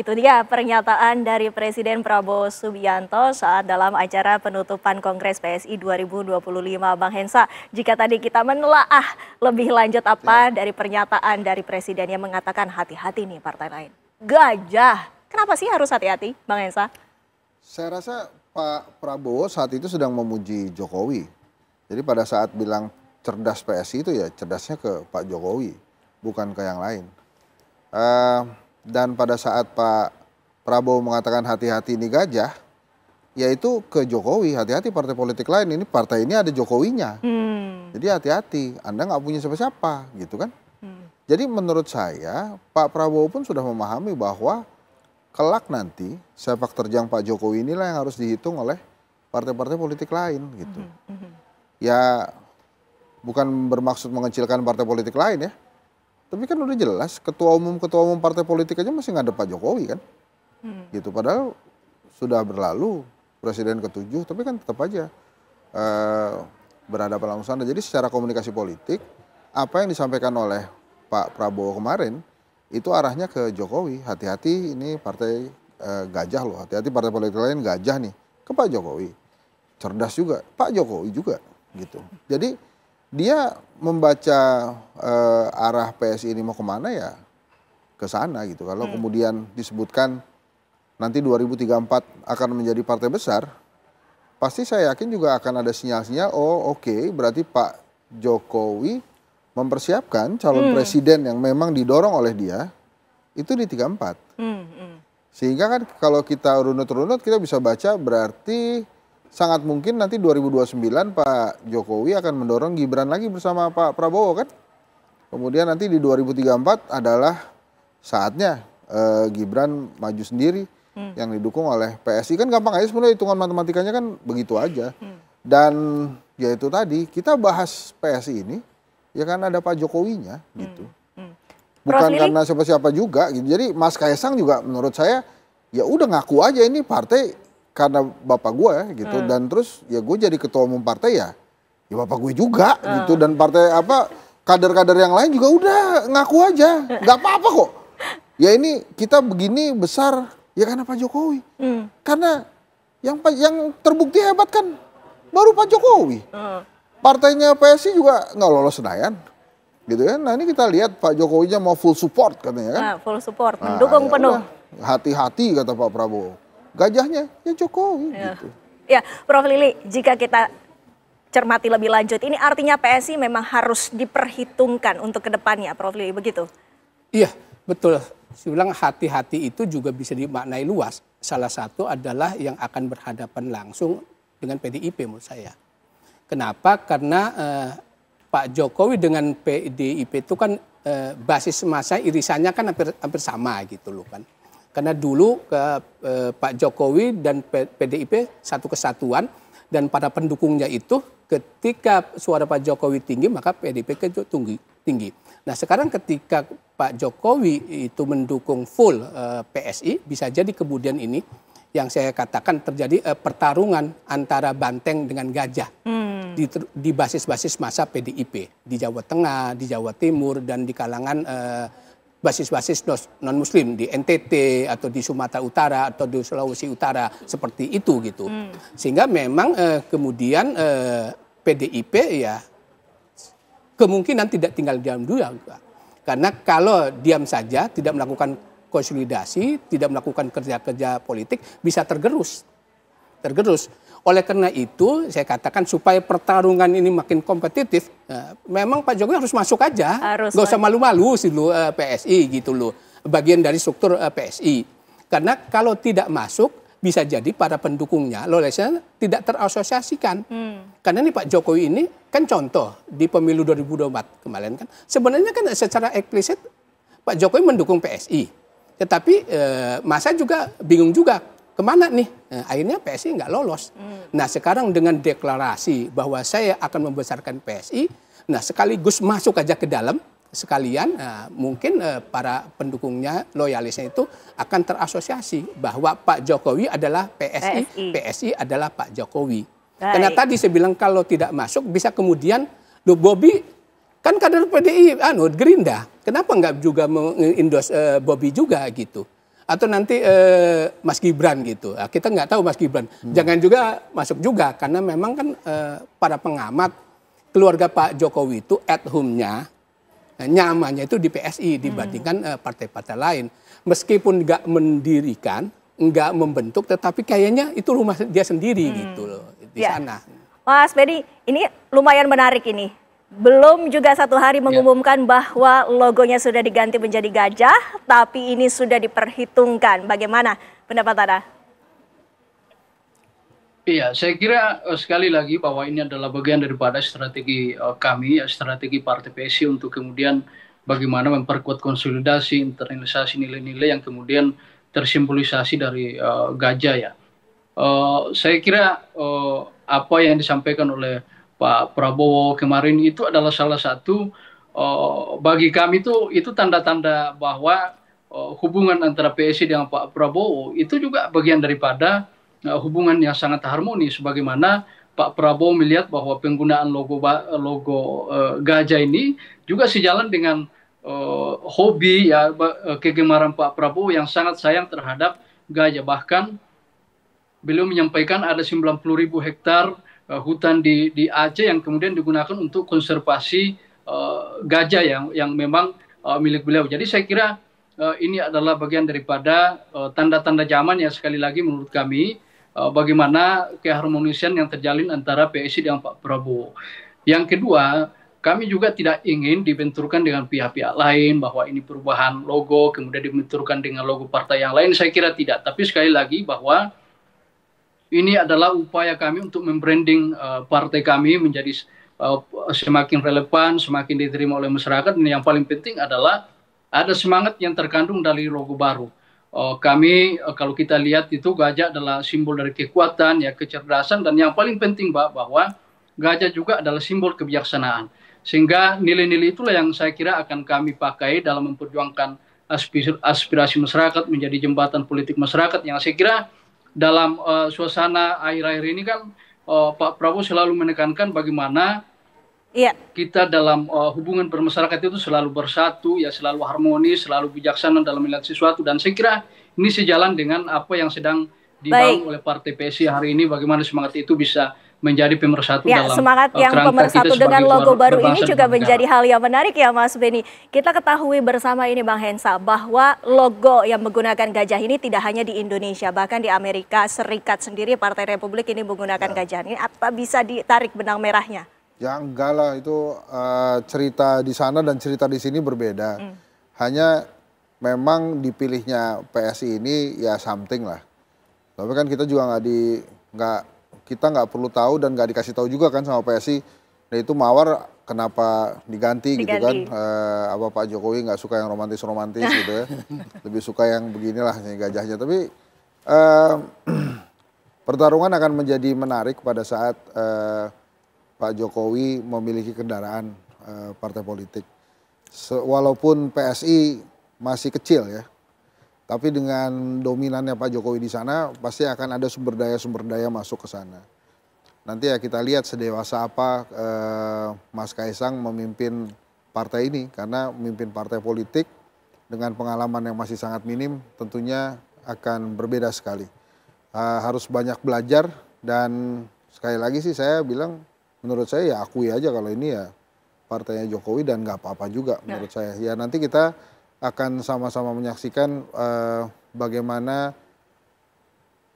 Itu dia pernyataan dari Presiden Prabowo Subianto saat dalam acara penutupan Kongres PSI 2025, Bang Hensa. Jika tadi kita menelaah lebih lanjut apa dari pernyataan dari Presiden yang mengatakan hati-hati nih partai lain. Gajah, kenapa sih harus hati-hati, Bang Hensa? Saya rasa Pak Prabowo saat itu sedang memuji Jokowi. Jadi pada saat bilang cerdas PSI itu ya cerdasnya ke Pak Jokowi, bukan ke yang lain. Dan pada saat Pak Prabowo mengatakan hati-hati ini gajah, yaitu ke Jokowi, hati-hati partai politik lain, ini partai ini ada Jokowinya. Jadi hati-hati, Anda nggak punya siapa-siapa gitu kan. Jadi menurut saya Pak Prabowo pun sudah memahami bahwa kelak nanti sepak terjang Pak Jokowi inilah yang harus dihitung oleh partai-partai politik lain gitu. Ya bukan bermaksud mengecilkan partai politik lain ya. Tapi kan udah jelas ketua umum partai politik aja masih ngadep Pak Jokowi kan. Gitu padahal sudah berlalu presiden ke-7 tapi kan tetap aja berhadapan langsung sana. Jadi secara komunikasi politik apa yang disampaikan oleh Pak Prabowo kemarin itu arahnya ke Jokowi. Hati-hati ini partai gajah loh, hati-hati partai politik lain gajah nih ke Pak Jokowi. Cerdas juga, Pak Jokowi juga gitu. Jadi dia membaca arah PSI ini mau kemana ya ke sana gitu. Kalau kemudian disebutkan nanti 2034 akan menjadi partai besar, pasti saya yakin juga akan ada sinyal-sinyal, oh oke, berarti Pak Jokowi mempersiapkan calon presiden yang memang didorong oleh dia itu di 34. Sehingga kan kalau kita runut-runut kita bisa baca berarti sangat mungkin nanti 2029 Pak Jokowi akan mendorong Gibran lagi bersama Pak Prabowo kan. Kemudian nanti di 2034 adalah saatnya Gibran maju sendiri yang didukung oleh PSI. Kan gampang aja sebenarnya hitungan matematikanya kan begitu aja. Dan ya itu tadi kita bahas PSI ini ya kan ada Pak Jokowinya gitu. Bukan karena siapa-siapa juga gitu. Jadi Mas Kaisang juga menurut saya ya udah ngaku aja ini partai karena bapak gue ya gitu. Dan terus ya gue jadi ketua umum partai ya bapak gue juga gitu. Dan partai apa kader-kader yang lain juga udah ngaku aja, nggak apa-apa kok. Ya ini kita begini besar ya karena Pak Jokowi. Karena yang terbukti hebat kan baru Pak Jokowi. Partainya PSI juga nggak lolos Senayan. Gitu kan. Nah ini kita lihat Pak Jokowinya mau full support katanya kan. Full support, mendukung penuh. Hati-hati kata Pak Prabowo. Gajahnya ya Jokowi gitu. Ya, Prof Lili, jika kita cermati lebih lanjut, ini artinya PSI memang harus diperhitungkan untuk kedepannya, Prof Lili, begitu? Iya, betul. Saya bilang hati-hati itu juga bisa dimaknai luas. Salah satu adalah yang akan berhadapan langsung dengan PDIP menurut saya. Kenapa? Karena Pak Jokowi dengan PDIP itu kan basis massa irisannya kan hampir sama gitu loh kan. Karena dulu Pak Jokowi dan PDIP satu kesatuan dan para pendukungnya itu ketika suara Pak Jokowi tinggi maka PDIP itu tinggi. Nah sekarang ketika Pak Jokowi itu mendukung full PSI bisa jadi kemudian ini yang saya katakan terjadi pertarungan antara banteng dengan gajah di basis-basis massa PDIP di Jawa Tengah, di Jawa Timur dan di kalangan basis-basis non-muslim di NTT atau di Sumatera Utara atau di Sulawesi Utara seperti itu gitu. Sehingga memang kemudian PDIP ya kemungkinan tidak tinggal diam juga. Karena kalau diam saja tidak melakukan konsolidasi, tidak melakukan kerja-kerja politik bisa tergerus. Oleh karena itu saya katakan supaya pertarungan ini makin kompetitif, memang Pak Jokowi harus masuk aja, nggak usah malu-malu sih lo PSI gitu loh, bagian dari struktur PSI. Karena kalau tidak masuk bisa jadi para pendukungnya lolosnya tidak terasosiasikan. Karena ini Pak Jokowi ini kan contoh di pemilu 2024 kemarin kan, sebenarnya kan secara eksplisit Pak Jokowi mendukung PSI, tetapi masa juga bingung juga. Kemana nih? Nah, akhirnya PSI nggak lolos. Nah sekarang dengan deklarasi bahwa saya akan membesarkan PSI, nah sekaligus masuk aja ke dalam sekalian, mungkin para pendukungnya, loyalisnya itu akan terasosiasi bahwa Pak Jokowi adalah PSI, PSI adalah Pak Jokowi. Karena tadi saya bilang kalau tidak masuk bisa kemudian, loh Bobi kan kader PDI, Gerindra, kenapa nggak juga mengendorse Bobi juga gitu? atau nanti Mas Gibran gitu. Nah, kita nggak tahu Mas Gibran. Jangan juga masuk juga karena memang kan para pengamat keluarga Pak Jokowi itu at home-nya nyamannya itu di PSI dibandingkan partai-partai lain. Meskipun nggak mendirikan, nggak membentuk, tetapi kayaknya itu rumah dia sendiri gitu loh di sana. Mas Bedi, ini lumayan menarik ini. Belum juga 1 hari mengumumkan bahwa logonya sudah diganti menjadi gajah, tapi ini sudah diperhitungkan. Bagaimana pendapat Anda? Iya, saya kira sekali lagi bahwa ini adalah bagian daripada strategi kami, strategi Partai PSI untuk kemudian bagaimana memperkuat konsolidasi, internalisasi nilai-nilai yang kemudian tersimbolisasi dari gajah ya. Saya kira apa yang disampaikan oleh Pak Prabowo kemarin itu adalah salah satu bagi kami itu tanda-tanda bahwa hubungan antara PSI dengan Pak Prabowo itu juga bagian daripada hubungan yang sangat harmonis. Bagaimana Pak Prabowo melihat bahwa penggunaan logo gajah ini juga sejalan dengan hobi ya kegemaran Pak Prabowo yang sangat sayang terhadap gajah. Bahkan beliau menyampaikan ada 90.000 hektar hutan di Aceh yang kemudian digunakan untuk konservasi gajah yang memang milik beliau. Jadi saya kira ini adalah bagian daripada tanda-tanda zaman ya sekali lagi menurut kami bagaimana keharmonisian yang terjalin antara PSI dengan Pak Prabowo. Yang kedua, kami juga tidak ingin dibenturkan dengan pihak-pihak lain bahwa ini perubahan logo kemudian dibenturkan dengan logo partai yang lain. Saya kira tidak. Tapi sekali lagi bahwa ini adalah upaya kami untuk membranding partai kami menjadi semakin relevan, semakin diterima oleh masyarakat. Dan yang paling penting adalah ada semangat yang terkandung dari logo baru. Kami kalau kita lihat itu gajah adalah simbol dari kekuatan, ya kecerdasan, dan yang paling penting bahwa gajah juga adalah simbol kebijaksanaan. Sehingga nilai-nilai itulah yang saya kira akan kami pakai dalam memperjuangkan aspirasi masyarakat menjadi jembatan politik masyarakat yang saya kira dalam suasana akhir-akhir ini kan Pak Prabowo selalu menekankan bagaimana kita dalam hubungan bermasyarakat itu selalu bersatu, ya selalu harmonis, selalu bijaksana dalam melihat sesuatu. Dan saya kira ini sejalan dengan apa yang sedang dibangun oleh Partai PSI hari ini, bagaimana semangat itu bisa menjadi pemersatu dalam semangat yang pemersatu dengan logo baru ini juga menjadi hal yang menarik ya Mas Beni. Kita ketahui bersama ini Bang Hensa bahwa logo yang menggunakan gajah ini tidak hanya di Indonesia, bahkan di Amerika Serikat sendiri Partai Republik ini menggunakan gajah ini. Apa bisa ditarik benang merahnya? Ya enggak lah, itu cerita di sana dan cerita di sini berbeda. Hanya memang dipilihnya PSI ini ya something lah. Tapi kan kita juga kita nggak perlu tahu dan nggak dikasih tahu juga kan sama PSI. Nah itu mawar kenapa diganti gitu kan? Apa Pak Jokowi nggak suka yang romantis-romantis gitu ya? Lebih suka yang beginilah gajahnya. Tapi pertarungan akan menjadi menarik pada saat Pak Jokowi memiliki kendaraan partai politik. Walaupun PSI masih kecil ya, tapi dengan dominannya Pak Jokowi di sana pasti akan ada sumber daya masuk ke sana. Nanti ya kita lihat sedewasa apa Mas Kaisang memimpin partai ini, karena memimpin partai politik dengan pengalaman yang masih sangat minim tentunya akan berbeda sekali. Harus banyak belajar dan sekali lagi sih saya bilang menurut saya ya akui aja kalau ini ya partainya Jokowi dan nggak apa-apa juga menurut saya. Ya nanti kita akan sama-sama menyaksikan bagaimana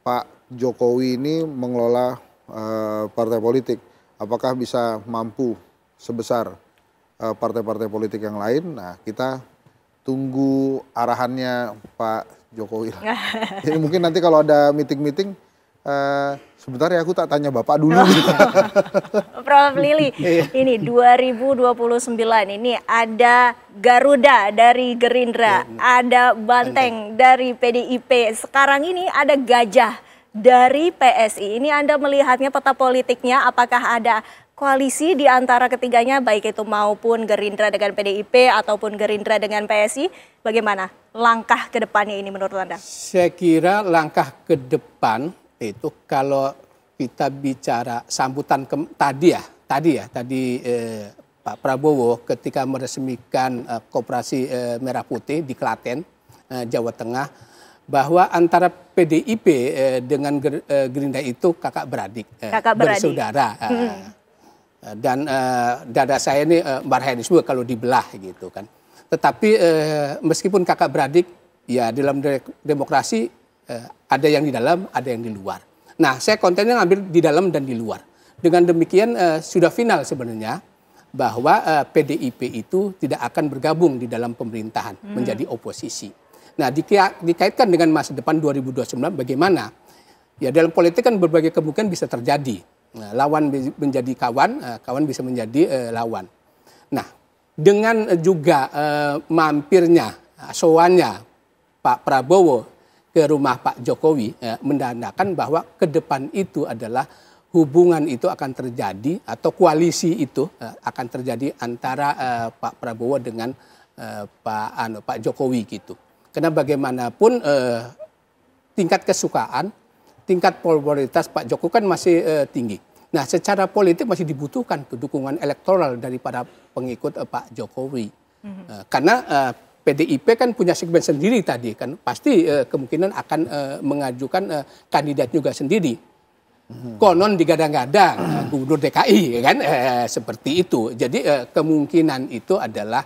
Pak Jokowi ini mengelola partai politik. Apakah bisa mampu sebesar partai-partai politik yang lain? Nah kita tunggu arahannya Pak Jokowi. Jadi mungkin nanti kalau ada meeting-meeting, sebentar ya aku tak tanya Bapak dulu. Prof. Lili, ini 2029 ini ada Garuda dari Gerindra, ada Banteng dari PDIP, sekarang ini ada Gajah dari PSI. Ini Anda melihatnya peta politiknya, apakah ada koalisi di antara ketiganya, baik itu maupun Gerindra dengan PDIP ataupun Gerindra dengan PSI, bagaimana langkah ke depannya ini menurut Anda? Saya kira langkah ke depan itu kalau kita bicara sambutan tadi Pak Prabowo ketika meresmikan Koperasi Merah Putih di Klaten, Jawa Tengah, bahwa antara PDIP dengan Gerindra itu kakak beradik, bersaudara. Dan dada saya ini marhanisme kalau dibelah gitu kan. Tetapi meskipun kakak beradik, ya dalam demokrasi ada yang di dalam, ada yang di luar. Nah, saya kontennya ngambil di dalam dan di luar. Dengan demikian sudah final sebenarnya bahwa PDIP itu tidak akan bergabung di dalam pemerintahan, menjadi oposisi. Nah, dikaitkan dengan masa depan 2029 bagaimana? Ya dalam politik kan berbagai kemungkinan bisa terjadi. Nah, lawan menjadi kawan, kawan bisa menjadi lawan. Nah, dengan juga mampirnya, sowannya Pak Prabowo ke rumah Pak Jokowi menandakan bahwa ke depan itu adalah hubungan itu akan terjadi atau koalisi itu akan terjadi antara Pak Prabowo dengan Pak Jokowi gitu. Karena bagaimanapun tingkat kesukaan, tingkat popularitas Pak Jokowi kan masih tinggi. Nah, secara politik masih dibutuhkan dukungan elektoral daripada pengikut Pak Jokowi. Karena PDIP kan punya segmen sendiri tadi kan, pasti kemungkinan akan mengajukan kandidat juga sendiri. Konon digadang-gadang gubernur DKI kan, seperti itu. Jadi kemungkinan itu adalah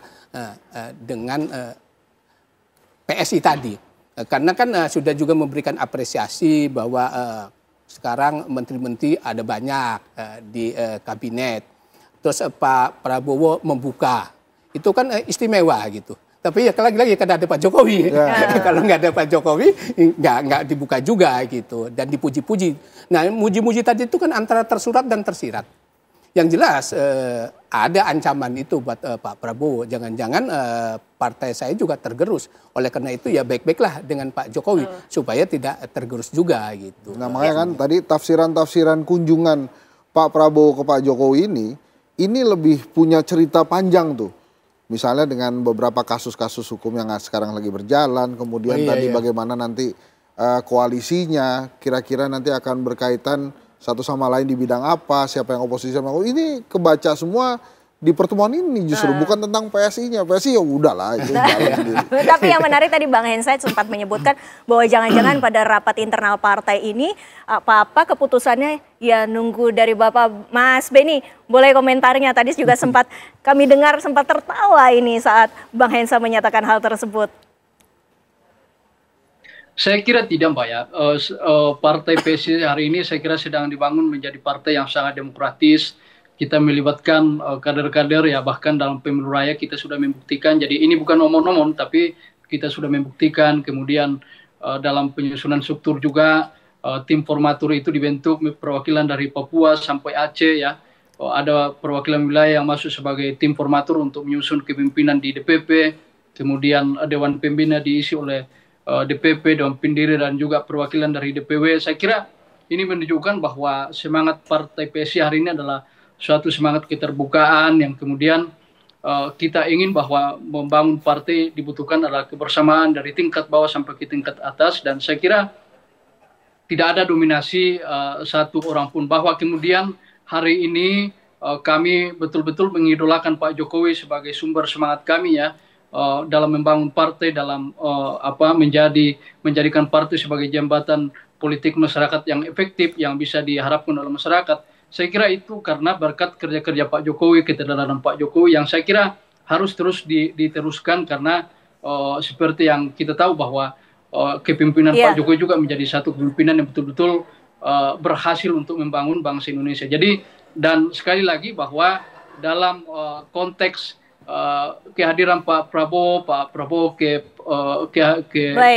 dengan PSI tadi. Karena kan sudah juga memberikan apresiasi bahwa sekarang menteri-menteri ada banyak di kabinet. Terus Pak Prabowo membuka. Itu kan istimewa gitu. Tapi ya lagi-lagi kan ada Pak Jokowi. Kalau nggak ada Pak Jokowi nggak dibuka juga gitu. Dan dipuji-puji. Nah, muji-muji tadi itu kan antara tersurat dan tersirat. Yang jelas ada ancaman itu buat Pak Prabowo. Jangan-jangan partai saya juga tergerus. Oleh karena itu ya baik-baiklah dengan Pak Jokowi supaya tidak tergerus juga gitu. Nah, makanya kan tadi tafsiran-tafsiran kunjungan Pak Prabowo ke Pak Jokowi ini lebih punya cerita panjang tuh. Misalnya dengan beberapa kasus-kasus hukum yang sekarang lagi berjalan, kemudian bagaimana nanti koalisinya kira-kira nanti akan berkaitan satu sama lain di bidang apa, siapa yang oposisi sama ini kebaca semua di pertemuan ini justru bukan tentang PSI-nya. PSI ya udahlah itu jalan sendiri. Tapi yang menarik tadi Bang Hensat sempat menyebutkan bahwa jangan-jangan pada rapat internal partai ini apa-apa keputusannya ya nunggu dari Bapak. Mas Beni, boleh komentarnya? Tadi juga sempat kami dengar sempat tertawa ini saat Bang Hensat menyatakan hal tersebut. Saya kira tidak, Mbak ya. Partai PSI hari ini saya kira sedang dibangun menjadi partai yang sangat demokratis. Kita melibatkan kader-kader ya, bahkan dalam pemilu raya kita sudah membuktikan. Jadi ini bukan omong-omong, tapi kita sudah membuktikan. Kemudian dalam penyusunan struktur juga tim formatur itu dibentuk perwakilan dari Papua sampai Aceh ya. Ada perwakilan wilayah yang masuk sebagai tim formatur untuk menyusun kepemimpinan di DPP. Kemudian Dewan Pembina diisi oleh DPP, Dewan Pendiri dan juga perwakilan dari DPW. Saya kira ini menunjukkan bahwa semangat partai PSI hari ini adalah suatu semangat keterbukaan yang kemudian kita ingin bahwa membangun partai dibutuhkan adalah kebersamaan dari tingkat bawah sampai ke tingkat atas, dan saya kira tidak ada dominasi satu orang pun, bahwa kemudian hari ini kami betul-betul mengidolakan Pak Jokowi sebagai sumber semangat kami ya. Dalam membangun partai, dalam menjadikan partai sebagai jembatan politik masyarakat yang efektif, yang bisa diharapkan oleh masyarakat. Saya kira itu karena berkat kerja-kerja Pak Jokowi, keteladanan Pak Jokowi yang saya kira harus terus diteruskan, karena seperti yang kita tahu bahwa kepemimpinan Pak Jokowi juga menjadi satu kepemimpinan yang betul-betul berhasil untuk membangun bangsa Indonesia. Jadi, dan sekali lagi bahwa dalam konteks kehadiran Pak Prabowo ke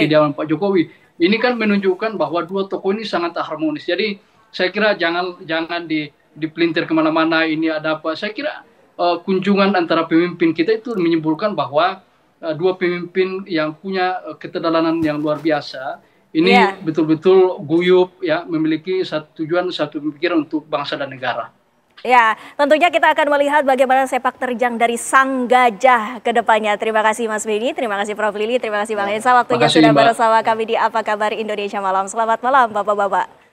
kediaman Pak Jokowi ini kan menunjukkan bahwa dua tokoh ini sangat harmonis. Jadi saya kira jangan dipelintir kemana-mana ini ada apa. Saya kira kunjungan antara pemimpin kita itu menyimpulkan bahwa dua pemimpin yang punya keteladanan yang luar biasa ini betul-betul guyup ya, memiliki satu tujuan, satu pemikiran untuk bangsa dan negara. Ya, tentunya kita akan melihat bagaimana sepak terjang dari sang gajah ke depannya. Terima kasih Mas Beni, terima kasih Prof. Lili, terima kasih Bang Hensat. Waktunya sudah bersama kami di Apa Kabar Indonesia Malam. Selamat malam Bapak-Bapak.